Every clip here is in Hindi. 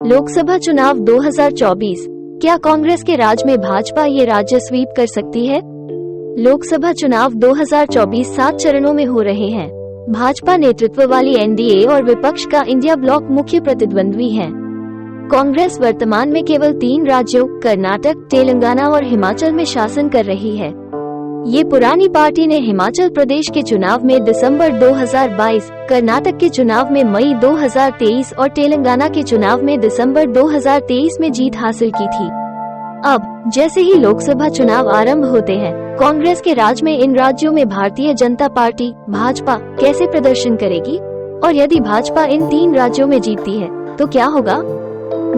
लोकसभा चुनाव 2024, क्या कांग्रेस के राज में भाजपा ये राज्य स्वीप कर सकती है? लोकसभा चुनाव 2024 7 चरणों में हो रहे हैं। भाजपा नेतृत्व वाली एनडीए और विपक्ष का इंडिया ब्लॉक मुख्य प्रतिद्वंद्वी हैं। कांग्रेस वर्तमान में केवल 3 राज्यों कर्नाटक, तेलंगाना और हिमाचल में शासन कर रही है। ये पुरानी पार्टी ने हिमाचल प्रदेश के चुनाव में दिसंबर 2022, कर्नाटक के चुनाव में मई 2023 और तेलंगाना के चुनाव में दिसंबर 2023 में जीत हासिल की थी। अब जैसे ही लोकसभा चुनाव आरंभ होते हैं, कांग्रेस के राज में इन राज्यों में भारतीय जनता पार्टी भाजपा कैसे प्रदर्शन करेगी और यदि भाजपा इन 3 राज्यों में जीतती है तो क्या होगा?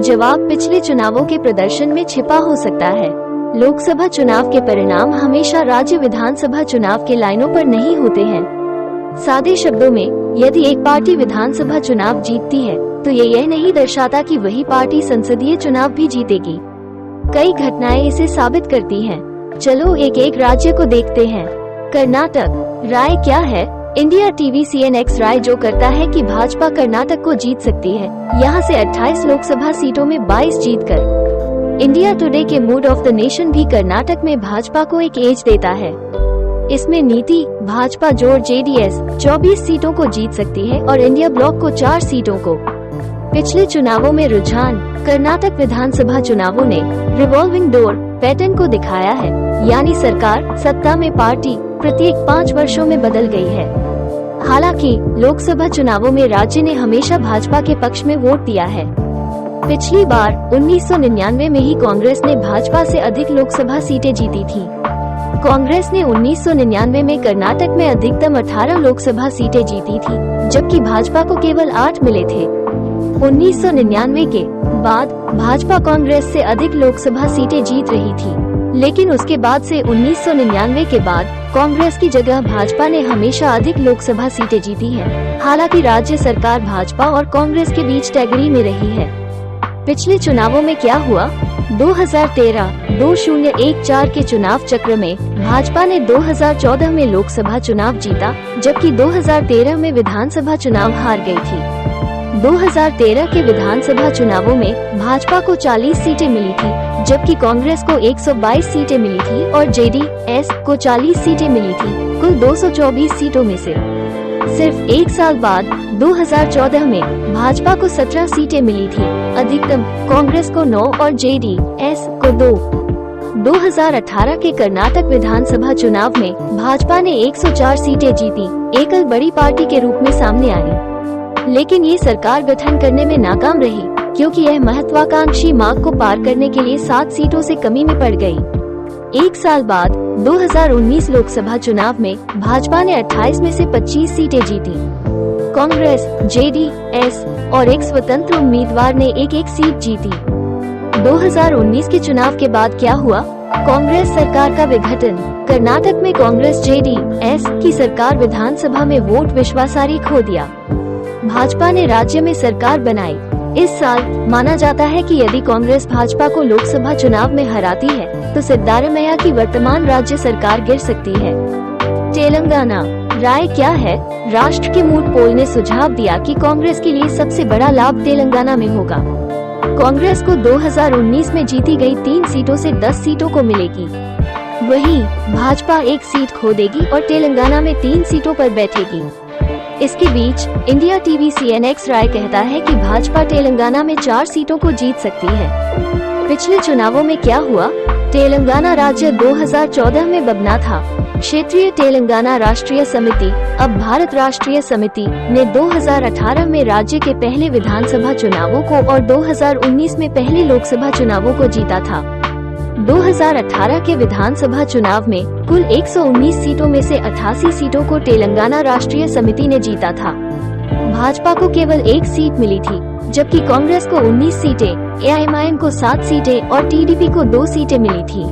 जवाब पिछले चुनावों के प्रदर्शन में छिपा हो सकता है। लोकसभा चुनाव के परिणाम हमेशा राज्य विधानसभा चुनाव के लाइनों पर नहीं होते हैं। सादे शब्दों में, यदि एक पार्टी विधानसभा चुनाव जीतती है तो ये यह नहीं दर्शाता कि वही पार्टी संसदीय चुनाव भी जीतेगी। कई घटनाएं इसे साबित करती हैं। चलो एक एक राज्य को देखते हैं। कर्नाटक, राय क्या है? इंडिया टीवी CNX राय जो करता है कि भाजपा कर्नाटक को जीत सकती है। यहाँ से 28 लोकसभा सीटों में 22 जीतकर। इंडिया टुडे के मूड ऑफ द नेशन भी कर्नाटक में भाजपा को एक एज देता है। इसमें नीति भाजपा जोड़ JDS 24 सीटों को जीत सकती है और इंडिया ब्लॉक को 4 सीटों को। पिछले चुनावों में रुझान कर्नाटक विधानसभा चुनावों ने रिवॉल्विंग डोर पैटर्न को दिखाया है, यानी सरकार सत्ता में पार्टी प्रत्येक 5 वर्षों में बदल गई है। हालांकि लोकसभा चुनावों में राज्य ने हमेशा भाजपा के पक्ष में वोट दिया है। पिछली बार 1999 में ही कांग्रेस ने भाजपा से अधिक लोकसभा सीटें जीती थी। कांग्रेस ने 1999 में कर्नाटक में अधिकतम 18 लोकसभा सीटें जीती थी, जबकि भाजपा को केवल 8 मिले थे। 1999 के बाद भाजपा कांग्रेस से अधिक लोकसभा सीटें जीत रही थी, लेकिन उसके बाद से 1999 के बाद कांग्रेस की जगह भाजपा ने हमेशा अधिक लोकसभा सीटें जीती है। हालांकि राज्य सरकार भाजपा और कांग्रेस के बीच टैगरी में रही है। पिछले चुनावों में क्या हुआ? 2013-2014 के चुनाव चक्र में भाजपा ने 2014 में लोकसभा चुनाव जीता, जबकि 2013 में विधानसभा चुनाव हार गई थी। 2013 के विधानसभा चुनावों में भाजपा को 40 सीटें मिली थी, जबकि कांग्रेस को 122 सीटें मिली थी और JDS को 40 सीटें मिली थी, कुल 224 सीटों में से। सिर्फ 1 साल बाद 2014 में भाजपा को 17 सीटें मिली थी, अधिकतम कांग्रेस को 9 और JDS को 2। 2018 के कर्नाटक विधानसभा चुनाव में भाजपा ने 104 सीटें जीती, एकल बड़ी पार्टी के रूप में सामने आई। लेकिन ये सरकार गठन करने में नाकाम रही, क्योंकि यह महत्वाकांक्षी मार्ग को पार करने के लिए 7 सीटों से कमी में पड़ गई। 1 साल बाद 2019 लोकसभा चुनाव में भाजपा ने 28 में से 25 सीटें जीती। कांग्रेस, JDS और एक स्वतंत्र उम्मीदवार ने एक सीट जीती। 2019 के चुनाव के बाद क्या हुआ? कांग्रेस सरकार का विघटन। कर्नाटक में कांग्रेस JDS की सरकार विधानसभा में वोट विश्वासार्ह खो दिया। भाजपा ने राज्य में सरकार बनाई। इस साल माना जाता है कि यदि कांग्रेस भाजपा को लोकसभा चुनाव में हराती है तो सिद्धारमैया की वर्तमान राज्य सरकार गिर सकती है। तेलंगाना, राय क्या है? राष्ट्र के मूड पोल ने सुझाव दिया कि कांग्रेस के लिए सबसे बड़ा लाभ तेलंगाना में होगा। कांग्रेस को 2019 में जीती गई 3 सीटों से 10 सीटों को मिलेगी। वहीं भाजपा 1 सीट खो देगी और तेलंगाना में 3 सीटों पर बैठेगी। इसके बीच इंडिया टीवी CNX राय कहता है कि भाजपा तेलंगाना में 4 सीटों को जीत सकती है। पिछले चुनावों में क्या हुआ? तेलंगाना राज्य 2014 में बबना था। क्षेत्रीय तेलंगाना राष्ट्रीय समिति, अब भारत राष्ट्रीय समिति, ने 2018 में राज्य के पहले विधानसभा चुनावों को और 2019 में पहले लोकसभा चुनावों को जीता था। 2018 के विधानसभा चुनाव में कुल 119 सीटों में से 88 सीटों को तेलंगाना राष्ट्रीय समिति ने जीता था। भाजपा को केवल 1 सीट मिली थी, जबकि कांग्रेस को 19 सीटें, AIMIM को 7 सीटें और TDP को 2 सीटें मिली थी।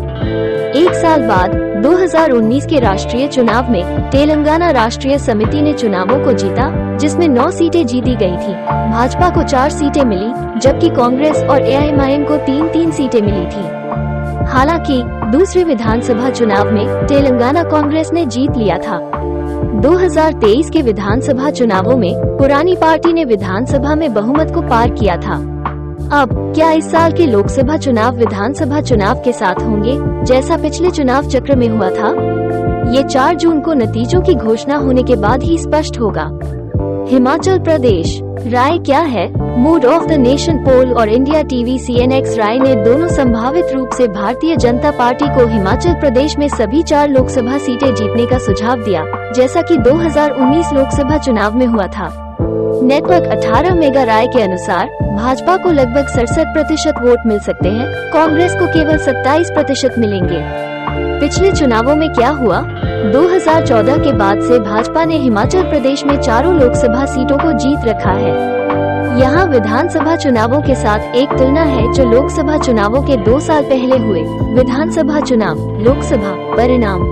1 साल बाद 2019 के राष्ट्रीय चुनाव में तेलंगाना राष्ट्रीय समिति ने चुनावों को जीता, जिसमें 9 सीटें जीती गई थी। भाजपा को 4 सीटें मिली, जबकि कांग्रेस और AIMIM को 3-3 सीटें मिली थी। हालांकि दूसरे विधानसभा चुनाव में तेलंगाना कांग्रेस ने जीत लिया था। 2023 के विधानसभा चुनावों में पुरानी पार्टी ने विधानसभा में बहुमत को पार किया था। अब क्या इस साल के लोकसभा चुनाव विधानसभा चुनाव के साथ होंगे जैसा पिछले चुनाव चक्र में हुआ था? ये 4 जून को नतीजों की घोषणा होने के बाद ही स्पष्ट होगा। हिमाचल प्रदेश, राय क्या है? मूड ऑफ द नेशन पोल और इंडिया टीवी CNX राय ने दोनों संभावित रूप से भारतीय जनता पार्टी को हिमाचल प्रदेश में सभी 4 लोकसभा सीटें जीतने का सुझाव दिया, जैसा कि 2019 लोकसभा चुनाव में हुआ था। नेटवर्क 18 मेगा राय के अनुसार भाजपा को लगभग 67% वोट मिल सकते हैं, कांग्रेस को केवल 27% मिलेंगे। पिछले चुनावों में क्या हुआ? 2014 के बाद से भाजपा ने हिमाचल प्रदेश में चारों लोकसभा सीटों को जीत रखा है। यहाँ विधानसभा चुनावों के साथ एक तुलना है जो लोकसभा चुनावों के 2 साल पहले हुए। विधानसभा चुनाव, लोकसभा परिणाम।